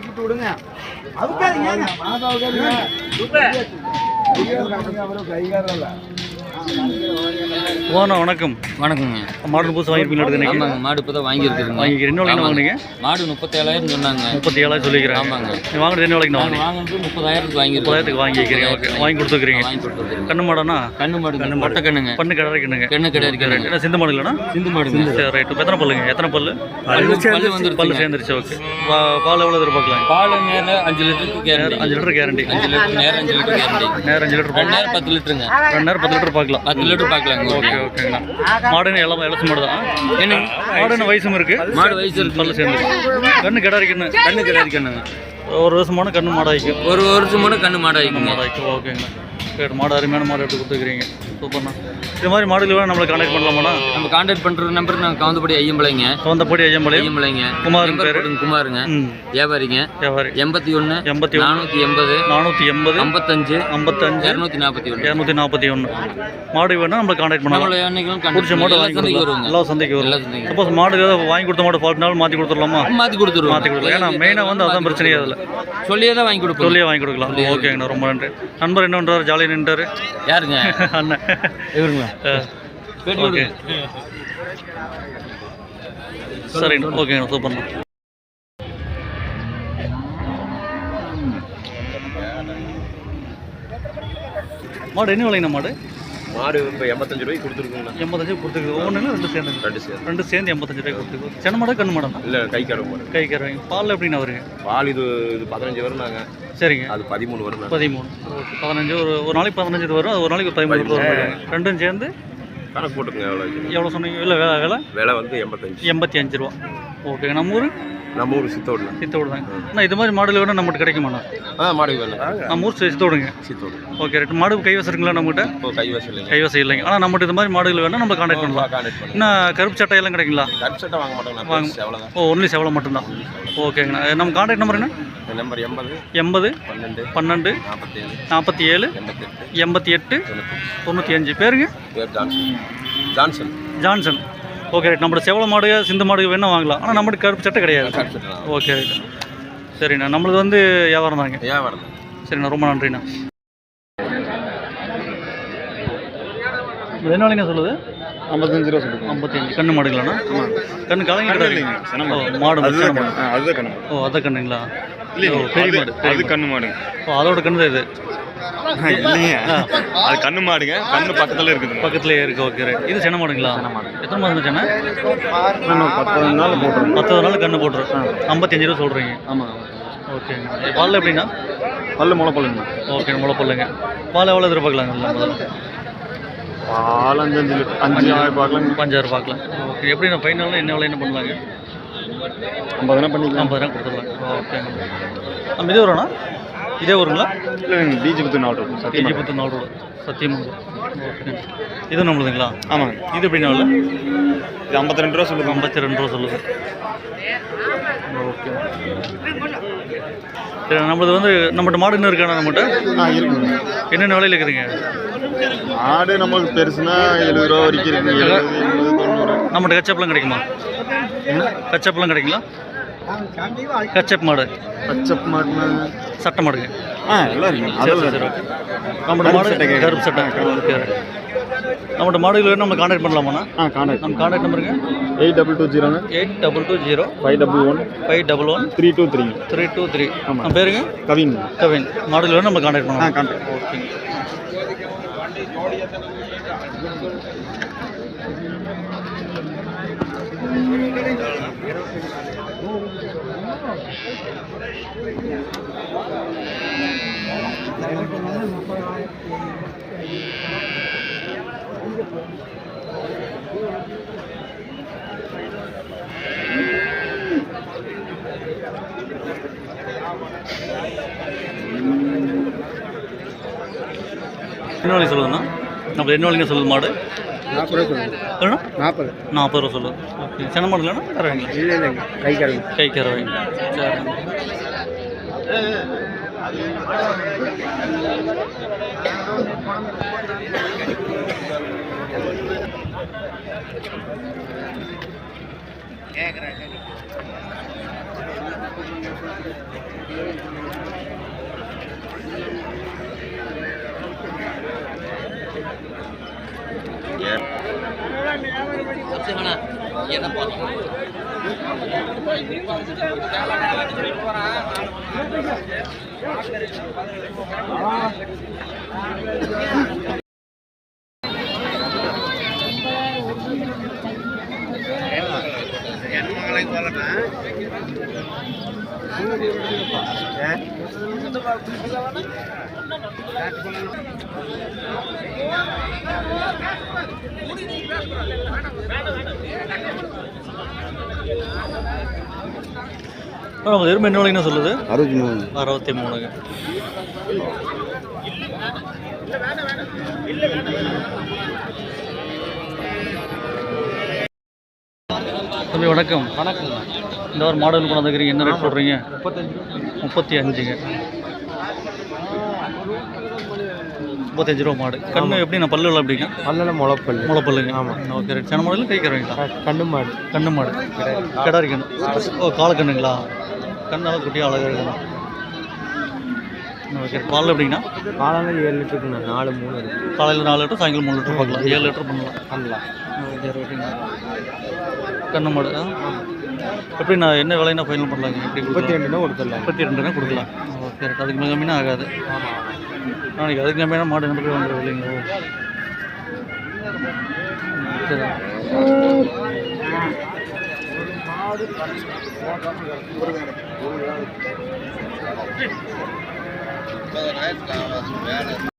கிட்ட விடுங்க. ஓனா வணக்கம். வணக்கங்க. மாடு புதுசு வாங்கிருப்பீங்களா? ஆமாங்க, மாடு இப்போ தான் வாங்கியிருக்குதுங்க. வாங்கிக்கிறேன். என்ன விலைக்கு வாங்கினீங்க? மாடு 37,000 சொன்னாங்க. 37,000 சொல்லிக்கிறேன். ஆமாங்க. நீ வாங்குறது என்ன விலைக்கு வாங்கினது 30,000க்கு வாங்கியிருக்கோம். 30,000க்கு வாங்கிக்கிறீங்க. ஓகே, வாங்கி கொடுத்துக்கிறீங்க. கண்ணு மாடானா? கண்ணு மாடு, மொட்டை கண்ணுங்க. பண்ணு கடை கண்ணுங்க. கண்ணு கடை இருக்கிறேன். என்ன சிந்து மாடு இல்லைனா? சிந்து மாடுங்க. சரி, ரைட். எத்தனை பல்லுங்க? எத்தனை பல்லு? பல்லு சேர்ந்துருச்சு. ஓகே. பால் எவ்வளோ எதிர்பார்க்கலாம்? பால் நேரம் 5 லிட்டருக்கு கேரண்டி. 5 litre guarantee. 5 லிட்டர் நேரம் 5 லிட்டர் கேரண்டி. நேரம் 5 லிட்டர். 2 நேரம் 10 லிட்டருங்க. 2 நேரம் 10 லிட்டர் பார்க்கலாம். 10 லிட்டர் பார்க்கலாங்க. ஓகே, ஓகேங்கண்ணா. மாடுன்னு எல்லாம் இலசு மாடு தான். என்ன மாடுன்னு வயசும் இருக்கு. மாடு வயசு இருக்கு. பல்லு சேர்ந்து கண்ணு கிடா இருக்குன்னு. கண்ணு கடை இருக்கணுங்க. ஒரு வருஷமான கண்ணு மாடாய்க்கும். ஒரு வருஷமான கண்ணு மாடாய்க்கும். மாடாய்க்கும். ஓகேங்கண்ணா. சரி, மாடு அருமையான மாடு எடுத்து கொடுத்துக்கிறீங்க. சூப்பர்ண்ணா. இது மாதிரி மாடுகள் வேணும் நம்மளை கான்டாக்ட் பண்ணலாமாண்ணா? நம்ம கான்டாக்ட் பண்ணுற நம்பர் நான் கவுந்தபடி ஐயம்பளைங்க. கவுந்தபடி ஐயம்பளைங்க. குமார் பேர் குமாருங்க. வியாபாரிங்க. 81 480 55 241. மாடு வேணும் நம்மளை கான்டாக்ட் பண்ணலாம். பிடிச்ச மாடு வாங்கி கொடுக்கலாம். எல்லா சந்தைக்கு வரும். சப்போஸ் மாடு ஏதாவது வாங்கி கொடுத்த மாடு ஃபால்ட்னாலும் மாற்றி கொடுத்துடலாமா? மாற்றி கொடுத்துருவோம். ஏன்னா மெயினாக வந்து அதான் பிரச்சனையே. அதில் சொல்லியே தான் வாங்கி கொடுப்போம். சொல்லியே வாங்கி கொடுக்கலாம். ஓகேங்கண்ணா, ரொம்ப நன்றி. நண்பர் என்ன பண்ணுறாரு? ஜாலியாக நின்றாரு. யாருங்க? அண்ணன் இவருங்களா? ஓகே, சரிங்க. ஓகேங்க, சூப்பர்ண்ணா. மாடு என்ன விலைங்கண்ணா? மாடு இப்போ 85 ரூபாய்க்கு கொடுத்துருக்குங்கண்ணா. 85 கொடுத்துருக்கு. ஒவ்வொன்றுங்க ரெண்டு சேர்ந்து 85 ரூபாய்க்கு கொடுத்துருக்கு. சென்ன மாடா கண்ணு மாடா? இல்லை, கை கறவை. கை கறவைங்க. பால் எப்படின்னா வருங்க? பால் இது 15 வரும்னாங்க. சரிங்க. அது 13 வரும். 13. ஓகே, 15. ஒரு நாளைக்கு 15 வரும். அது ஒரு நாளைக்கு 13 வரும். ரெண்டும் சேர்ந்து கணக்கு போட்டுருங்க. எவ்வளோ சொன்னீங்க? இல்லை, விலை வந்து 85 ரூபா. ஓகேங்க. நம்ம ஊர் சித்தோடு தாங்க. அண்ணா, இது மாதிரி மாடல் வேணும் நம்மகிட்ட கிடைக்குமாண்ணா? மாடு வேணும். நம்ம ஊர் சித்தோடுங்க. Okay, right. மாடு கைவசம் இருக்குங்களா நம்மகிட்ட? கைவசம் இல்லைங்க. ஆனால் நம்மகிட்ட இது மாதிரி மாடுகள் வேணும் நம்ம கான்டாக்ட் பண்ணலாம். இன்னும் கருப்பு சட்டையெல்லாம் கிடைக்குங்களா? கருப்பு சட்டை வாங்க மாட்டோம். ஓ, ஒன்லி செவலை மட்டும்தான். ஓகேங்கண்ணா. நம்ம கான்டாக்ட் நம்பர் என்ன? நம்பர் 80 12 47 88 95. பேருங்க? ஜான்சன். Okay, right. நம்மளோட செவலை மாடு சிந்து மாடு வேணால் வாங்கலாம். ஆனால் நம்மளுக்கு கருப்பு சட்டை கிடையாது. Okay, right. சரிண்ணா. நம்மளுக்கு வந்து வியாபாரம் தாங்க. சரிண்ணா, ரொம்ப நன்றிண்ணா. என்ன விலைங்க சொல்லுது? 55 ரூபா சொல்லுங்க. 55. கண்ணு மாடுங்களாண்ணா? கண்ணு கலங்கி கிடையாது. மாடு அதுதான் கண்ணு. ஓ, அதை கண்ணுங்களா? பெரிய மாடு. அது கண்ணு மாடுங்க. ஓ, அதோட கண்ணு தான் இது. இல்லைங்க, அது கண்ணு மாடுங்க. கண்ணு பக்கத்துல இருக்குது. பக்கத்துலேயே இருக்கு. Okay, right. இது சென்ன மாடுங்களா? எத்தனை மாதம் சென்ன? 10 நாள் போட்டுரும். 10 நாள் கண்ணு போட்டுரும். 55 ரூபா சொல்கிறீங்க. ஆமாம். ஓகேங்க. பால் எப்படின்னா? பல்லு முளைப்பல்லுங்க. ஓகே, முளைப்பல்லுங்க. பால் எவ்வளோ எதிர்பார்க்கலாங்களா? பால் 5 லிட்டர் 5 பார்க்கலாம். 5,000 பார்க்கலாம். ஓகே. எப்படி நான் ஃபைனலில் என்ன விலை என்ன பண்ணலாங்க? 50 பண்ணிக்கலாம். 50 கொடுத்துடலாம். ஓகேங்க. நம்ம இதே வரும்ண்ணா? இதே வருங்களா? இல்லை, டிஜிபுத்தூர் 4 ரோடு. டிஜிபுத்தூர் 4 ரோடு. சத்தியமங்கலம். ஓகே. இது நம்மளுதுங்களா? ஆமாங்க. இது எப்படின்னா? இது 52 ரூபா சொல்லுது. 52 ரூபா சொல்லுது. ஓகே. சரி, நம்மளது வந்து நம்மகிட்ட மாடு இன்னும் இருக்காண்ணா? நம்மகிட்ட இருக்குங்க. என்னென்ன விலையில் இருக்குதுங்க? மாடு நம்மளுக்கு பெருசுனா 70 ரூபா வரைக்கும் இருக்குங்க. 70 90. நம்மகிட்ட கச்சப்லாம் கிடைக்குமா? கச்சப்லாம் கிடைக்குங்களா? கச்சப் மாடு. கச்சப் மாடுனா சட்டை மாடுங்க. எல்லாம் இருக்குங்க. சரி, ஓகே. நம்மகிட்ட மாடு கருப்பு சட்டை. ஓகே. நம்மகிட்ட மாடுகள் வேணும் நம்ம கான்டாக்ட் பண்ணலாமாண்ணா? கான்டாக்ட். நம்ம கான்டாக்ட் நம்பருங்க 8220 8220 511 511 323 323. நம்ம பேருங்க? கவின். மாடுகள் வேணும் நம்ம கான்டாக்ட் பண்ணலாம். கான்டாக்ட். ஓகேங்க. என்ன விலை சொல்லுதுண்ணா? நம்ம என்ன விலைங்க சொல்லுது மாடு? 40 ரூபா. 40 ரூபா சொல்லுது. ஓகே. சென்ன மாடு இல்லைன்னா கறவைங்களா? இல்லைங்க, கை கறவை. கை கறவைங்க. சரி. உங்கள் எருமை என்ன விலைங்கண்ணா சொல்லுது? 63. 63ங்க. தம்பி வணக்கம். வணக்கம். இந்த ஒரு மாடல் கொண்டு வந்துக்கிறீங்க, என்ன ரேட் சொல்கிறீங்க? 35. 35 ரூபா மாடு. கண்ணு எப்படி நான் பல்லுல எப்படிங்க? பல்லில் முளைப்பல்லுங்க. ஆமாம். Okay right. சென மாடலில் கைக்கிறவங்களா? கண்ணு மாடு. கண்ணு மாடு. கிடாரி கண்ணு. ஓ காலக்கண்ணுங்களா? கண்ணெல்லாம் குட்டியாக அழகாக இருக்கணும். ஓகே. பால் எப்படிங்கண்ணா? காலையில் 7 லிட்டருக்குண்ணா. 4-3 இருக்குது. காலையில் 4 லிட்டர், சாயங்காலம் 3 லிட்டர் பார்க்கலாம். 7 லிட்டர் பண்ணலாம். ஓகே ரைட்டுங்க. கண்ணு மாடு. எப்படி நான் என்ன விலைன்னா ஃபைனல் பண்ணலாங்க? எப்படி 32 கொடுத்துடலாம். 32 கொடுக்கலாம். Okay right. அதுக்கு மேலே கம்மினா ஆகாது. நாளைக்கு அதுக்கு கம்மியான மாடு என்ன போய் வந்துடும் இல்லைங்களா? சரி.